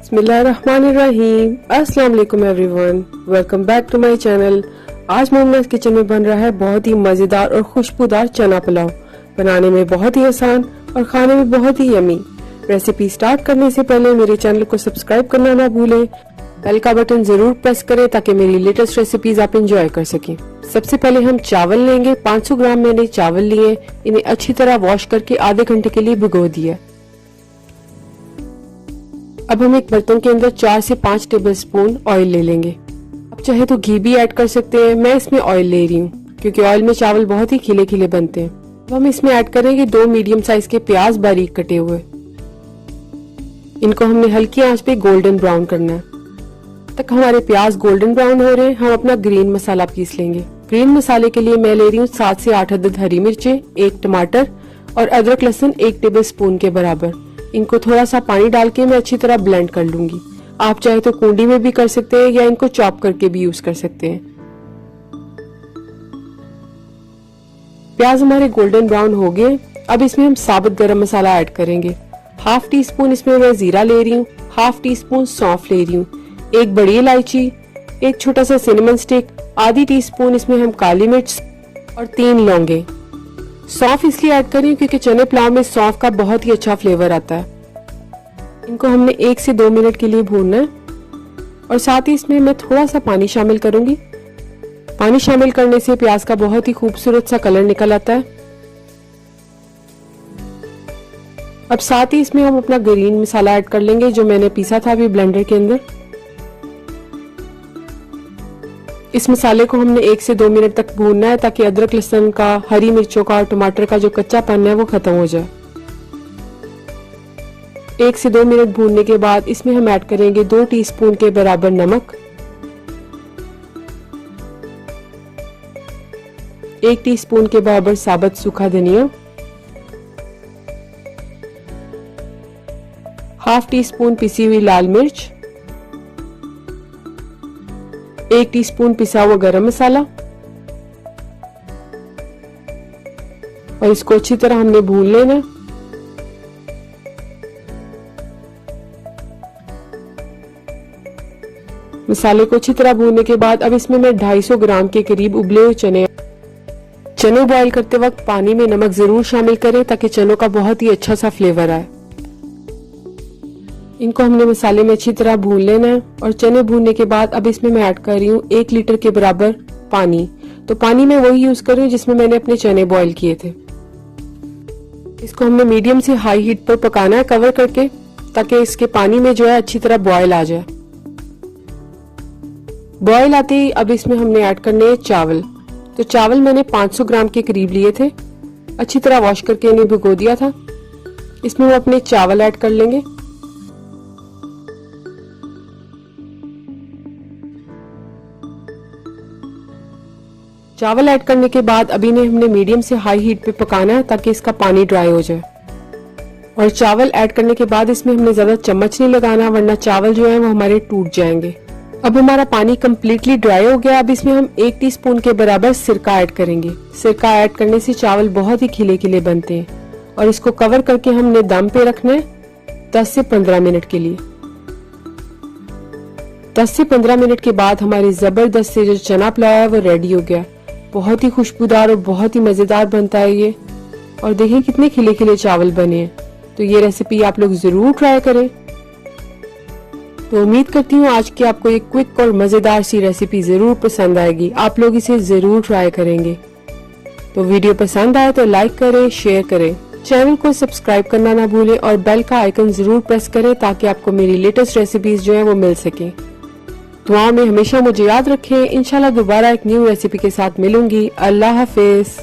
बिस्मिल्लाहिर्रहमानिर्रहीम। अस्सलाम वालेकुम everyone, welcome back to my channel. आज मोमनाज किचन में बन रहा है बहुत ही मजेदार और खुशबूदार चना पुलाव। बनाने में बहुत ही आसान और खाने में बहुत ही यमी। रेसिपी स्टार्ट करने से पहले मेरे चैनल को सब्सक्राइब करना ना भूलें। बेल का बटन जरूर प्रेस करें ताकि मेरी लेटेस्ट रेसिपीज आप एंजॉय कर सकें। सबसे पहले हम चावल लेंगे। 500 ग्राम मैंने चावल लिए। इन्हें अच्छी तरह वॉश करके आधे घंटे के लिए भिगो दिया। अब हम एक बर्तन के अंदर 4 से 5 टेबलस्पून ऑयल ले लेंगे। आप चाहे तो घी भी ऐड कर सकते हैं, मैं इसमें ऑयल ले रही हूँ क्योंकि ऑयल में चावल बहुत ही खिले खिले बनते हैं। अब हम इसमें ऐड करेंगे 2 मीडियम साइज के प्याज बारीक कटे हुए। इनको हमने हल्की आंच पे गोल्डन ब्राउन करना है। तक हमारे प्याज गोल्डन ब्राउन हो रहे हैं, हम अपना ग्रीन मसाला पीस लेंगे। ग्रीन मसाले के लिए मैं ले रही हूँ 7 से 8 अदद हरी मिर्चें, 1 टमाटर और अदरक लहसुन 1 टेबलस्पून के बराबर। इनको थोड़ा सा पानी डाल के मैं अच्छी तरह ब्लेंड कर लूंगी। आप चाहे तो कूंडी में भी कर सकते हैं या इनको चॉप करके भी यूज कर सकते हैं। प्याज हमारे गोल्डन ब्राउन हो गए। अब इसमें हम साबुत गरम मसाला ऐड करेंगे। 1/2 टीस्पून इसमें मैं जीरा ले रही हूँ, 1/2 टीस्पून सौंफ ले रही हूँ, 1 बड़ी इलायची, 1 छोटा सा सिनेमन स्टिक, आधी टीस्पून इसमें हम काली मिर्च और 3 लौंगे। सौंफ इसलिए ऐड करें क्योंकि चने पुलाव में सौंफ का बहुत ही अच्छा फ्लेवर आता है। इनको हमने 1 से 2 मिनट के लिए भूनना है और साथ ही इसमें मैं थोड़ा सा पानी शामिल करूंगी। पानी शामिल करने से प्याज का बहुत ही खूबसूरत सा कलर निकल आता है। अब साथ ही इसमें हम अपना ग्रीन मसाला ऐड कर लेंगे जो मैंने पीसा था अभी ब्लेंडर के अंदर। इस मसाले को हमने 1 से 2 मिनट तक भूनना है ताकि अदरक लहसुन का, हरी मिर्चों का और टमाटर का जो कच्चापन है वो खत्म हो जाए। 1 से 2 मिनट भूनने के बाद इसमें हम ऐड करेंगे 2 टीस्पून के बराबर नमक, 1 टीस्पून के बराबर साबुत सूखा धनिया, 1/2 टीस्पून पिसी हुई लाल मिर्च, 1 टीस्पून पिसा हुआ गरम मसाला और इसको अच्छी तरह हमने भून लेना। मसाले को अच्छी तरह भूनने के बाद अब इसमें मैं 250 ग्राम के करीब उबले हुए चने बॉईल करते वक्त पानी में नमक जरूर शामिल करें ताकि चनों का बहुत ही अच्छा सा फ्लेवर आए। इनको हमने मसाले में अच्छी तरह भून लेना है और चने भूनने के बाद अब इसमें मैं ऐड कर रही हूँ 1 लीटर के बराबर पानी। तो पानी मैं वही यूज कर रही हूँ जिसमें मैंने अपने चने बॉईल किए थे। इसको हमने मीडियम से हाई हीट पर पकाना है कवर करके ताकि इसके पानी में जो है अच्छी तरह बॉईल आ जाए। बॉईल आते ही अब इसमें हमने ऐड करने हैं चावल। तो चावल मैंने 500 ग्राम के करीब लिए थे। अच्छी तरह वॉश करके इन्हें भिगो दिया था। इसमें हम अपने चावल ऐड कर लेंगे। चावल ऐड करने के बाद अभी इन्हें हमने मीडियम से हाई हीट पे पकाना है ताकि इसका पानी ड्राई हो जाए। और चावल ऐड करने के बाद इसमें हमने ज्यादा चम्मच नहीं लगाना वरना चावल जो है वो हमारे टूट जाएंगे। अब हमारा पानी कम्प्लीटली ड्राई हो गया। अब इसमें हम 1 टीस्पून के बराबर सिरका ऐड करेंगे। सिरका ऐड करने से चावल बहुत ही खिले खिले बनते हैं और इसको कवर करके हमने दम पे रखना है 10 से 15 मिनट के लिए। 10 से 15 मिनट के बाद हमारी जबरदस्त से जो चना पुलाव है वो रेडी हो गया। बहुत ही खुशबूदार और बहुत ही मजेदार बनता है ये। और देखिए कितने खिले खिले चावल बने हैं। तो ये रेसिपी आप लोग जरूर ट्राई करें। तो उम्मीद करती हूँ आज की आपको एक क्विक और मजेदार सी रेसिपी जरूर पसंद आएगी। आप लोग इसे जरूर ट्राई करेंगे। तो वीडियो पसंद आए तो लाइक करें, शेयर करें, चैनल को सब्सक्राइब करना ना भूलें और बेल का आइकन जरूर प्रेस करें ताकि आपको मेरी लेटेस्ट रेसिपीज जो है वो मिल सके। दुआ में हमेशा मुझे याद रखें। इंशाल्लाह दोबारा एक न्यू रेसिपी के साथ मिलूंगी। अल्लाह हाफिज।